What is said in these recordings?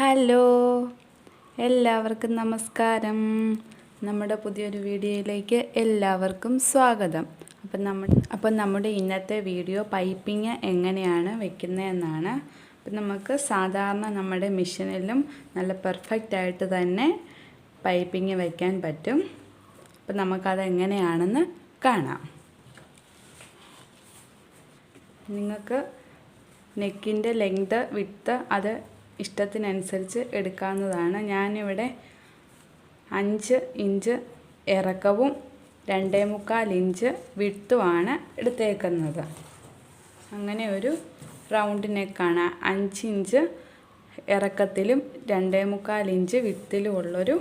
Hello, എല്ലാവർക്കും നമസ്കാരം. നമ്മുടെ പുതിയൊരു വീഡിയോയിലേക്ക് എല്ലാവർക്കും സ്വാഗതം. അപ്പം നമ്മുടെ ഇന്നത്തെ വീഡിയോ പൈപ്പിംഗ് എങ്ങനെയാണ് വെക്കുന്നതെന്നാണ്. അപ്പം നമുക്ക് സാധാരണ നമ്മുടെ മെഷീനിലും നല്ല പെർഫെക്റ്റ് ആയിട്ട് തന്നെ പൈപ്പിംഗ് വയ്ക്കാൻ പറ്റും. അപ്പം നമുക്കത് എങ്ങനെയാണെന്ന് കാണാം. നിങ്ങൾക്ക് നെക്കിൻ്റെ ലെങ്ത് വിഡ്ത്ത് അത് ഇഷ്ടത്തിനനുസരിച്ച് എടുക്കാവുന്നതാണ്. ഞാനിവിടെ 5 ഇഞ്ച് ഇറക്കവും 2.25 ഇഞ്ച് വിഡ്ത്തുമാണ് എടുത്തേക്കുന്നത്. അങ്ങനെ ഒരു റൗണ്ട് നെക്കാണ്. 5 ഇഞ്ച് ഇറക്കത്തിലും 2.25 ഇഞ്ച് വിഡ്ത്തിലും ഉള്ളൊരു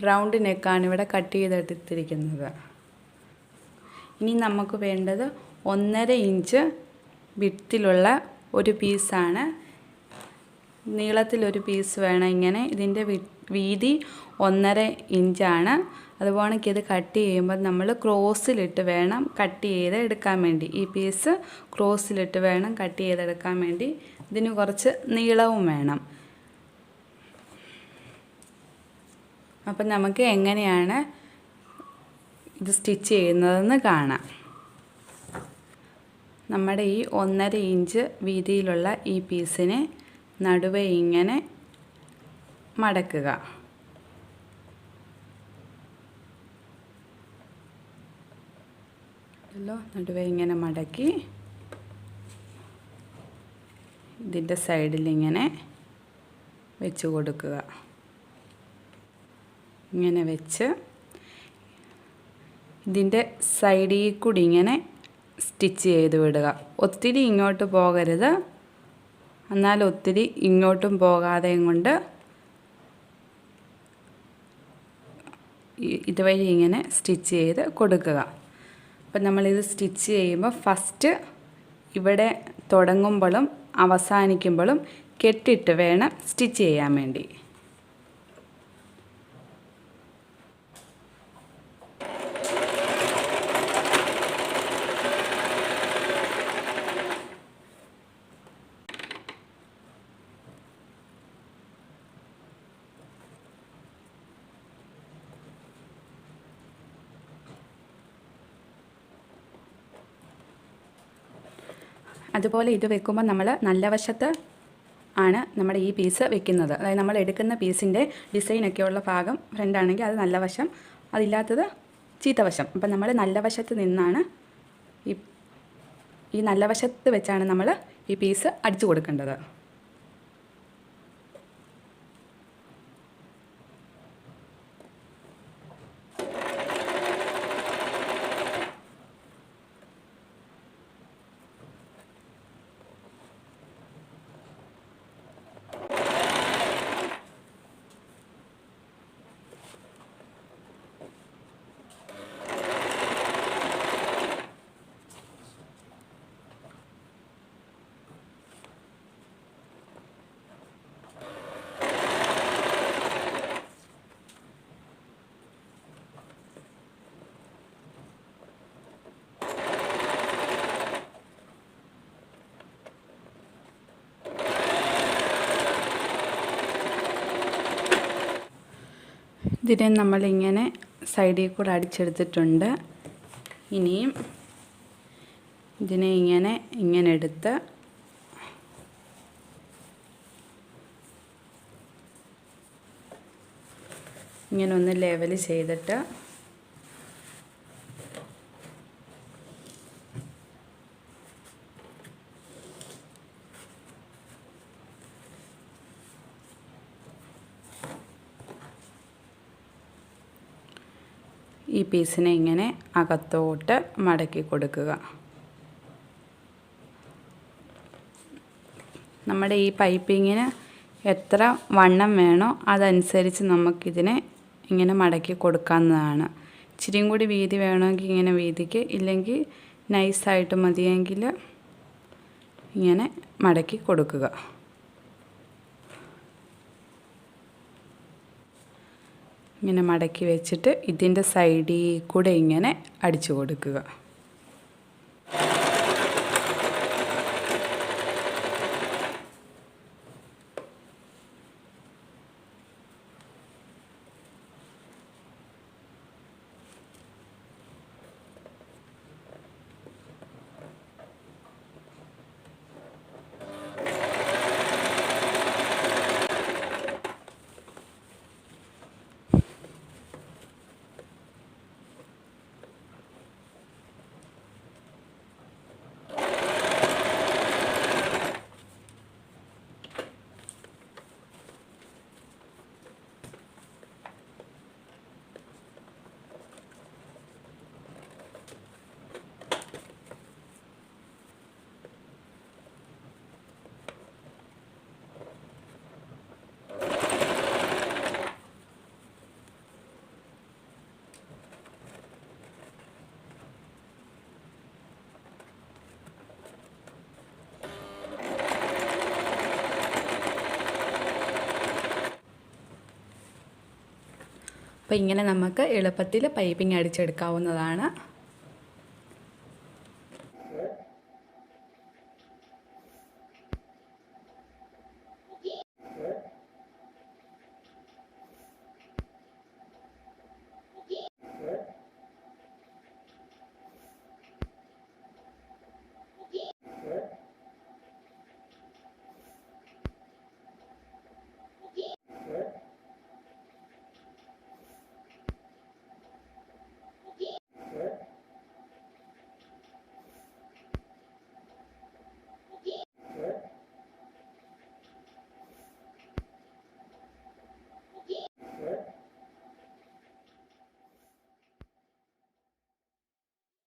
റൗണ്ട് നെക്കാണ് ഇവിടെ കട്ട് ചെയ്തെടുത്തിരിക്കുന്നത്. ഇനി നമുക്ക് വേണ്ടത് 1.5 ഇഞ്ച് വിഡ്ത്തിലുള്ള ഒരു പീസാണ്. നീളത്തിലൊരു പീസ് വേണം. ഇങ്ങനെ ഇതിൻ്റെ വീതി 1.5 ഇഞ്ചാണ്. അതുപോലെ ഇത് കട്ട് ചെയ്യുമ്പോൾ നമ്മൾ ക്രോസിലിട്ട് വേണം കട്ട് ചെയ്ത് എടുക്കാൻ വേണ്ടി. ഈ പീസ് ക്രോസിലിട്ട് വേണം കട്ട് ചെയ്തെടുക്കാൻ വേണ്ടി. ഇതിന് കുറച്ച് നീളവും വേണം. അപ്പം നമുക്ക് എങ്ങനെയാണ് ഇത് സ്റ്റിച്ച് ചെയ്യുന്നതെന്ന് കാണാം. നമ്മുടെ ഈ 1.5 ഇഞ്ച് വീതിയിലുള്ള ഈ പീസിനെ നടുവേ ഇങ്ങനെ മടക്കുക. നടുവേ ഇങ്ങനെ മടക്കി ഇതിൻ്റെ സൈഡിൽ ഇങ്ങനെ വെച്ച് കൊടുക്കുക. ഇങ്ങനെ വെച്ച് ഇതിൻ്റെ സൈഡിൽ കൂടി ഇങ്ങനെ സ്റ്റിച്ച് ചെയ്ത് വിടുക. ഒത്തിരി ഇങ്ങോട്ട് പോകരുത്, എന്നാൽ ഒത്തിരി ഇങ്ങോട്ടും പോകാതെയും കൊണ്ട് ഇതുവഴി ഇങ്ങനെ സ്റ്റിച്ച് ചെയ്ത് കൊടുക്കുക. അപ്പം നമ്മളിത് സ്റ്റിച്ച് ചെയ്യുമ്പോൾ ഫസ്റ്റ് ഇവിടെ തുടങ്ങുമ്പോഴും അവസാനിക്കുമ്പോഴും കെട്ടിട്ട് വേണം സ്റ്റിച്ച് ചെയ്യാൻ വേണ്ടി. അതുപോലെ ഇത് വെക്കുമ്പോൾ നമ്മൾ നല്ല വശത്ത് ആണ് നമ്മുടെ ഈ പീസ് വെക്കുന്നത്. അതായത് നമ്മൾ എടുക്കുന്ന പീസിൻ്റെ ഡിസൈനൊക്കെയുള്ള ഭാഗം ഫ്രണ്ടാണെങ്കിൽ അത് നല്ല വശം, അതില്ലാത്തത് ചീത്ത വശം. അപ്പം നമ്മൾ നല്ല വശത്ത് നിന്നാണ് ഈ നല്ല വശത്ത് വെച്ചാണ് നമ്മൾ ഈ പീസ് അടിച്ചു കൊടുക്കേണ്ടത്. ഇതിനെ നമ്മളിങ്ങനെ സൈഡിൽ കൂടെ അടിച്ചെടുത്തിട്ടുണ്ട്. ഇനിയും ഇതിനെ ഇങ്ങനെ എടുത്ത് ഇങ്ങനെ ഒന്ന് ലെവൽ ചെയ്തിട്ട് ഈ പീസിനെ ഇങ്ങനെ അകത്തോട്ട് മടക്കി കൊടുക്കുക. നമ്മുടെ ഈ പൈപ്പിങ്ങിന് എത്ര വണ്ണം വേണോ അതനുസരിച്ച് നമുക്കിതിനെ ഇങ്ങനെ മടക്കി കൊടുക്കാവുന്നതാണ്. ഇച്ചിരിയും കൂടി വീതി വേണമെങ്കിൽ ഇങ്ങനെ വീതിക്ക്, ഇല്ലെങ്കിൽ നൈസായിട്ട് മതിയെങ്കിൽ ഇങ്ങനെ മടക്കി കൊടുക്കുക. ഇങ്ങനെ മടക്കി വെച്ചിട്ട് ഇതിൻ്റെ സൈഡിൽ കൂടെ ഇങ്ങനെ അടിച്ചു കൊടുക്കുക. അപ്പോൾ ഇങ്ങനെ നമുക്ക് എളുപ്പത്തിൽ പൈപ്പിംഗ് അടിച്ചെടുക്കാവുന്നതാണ്.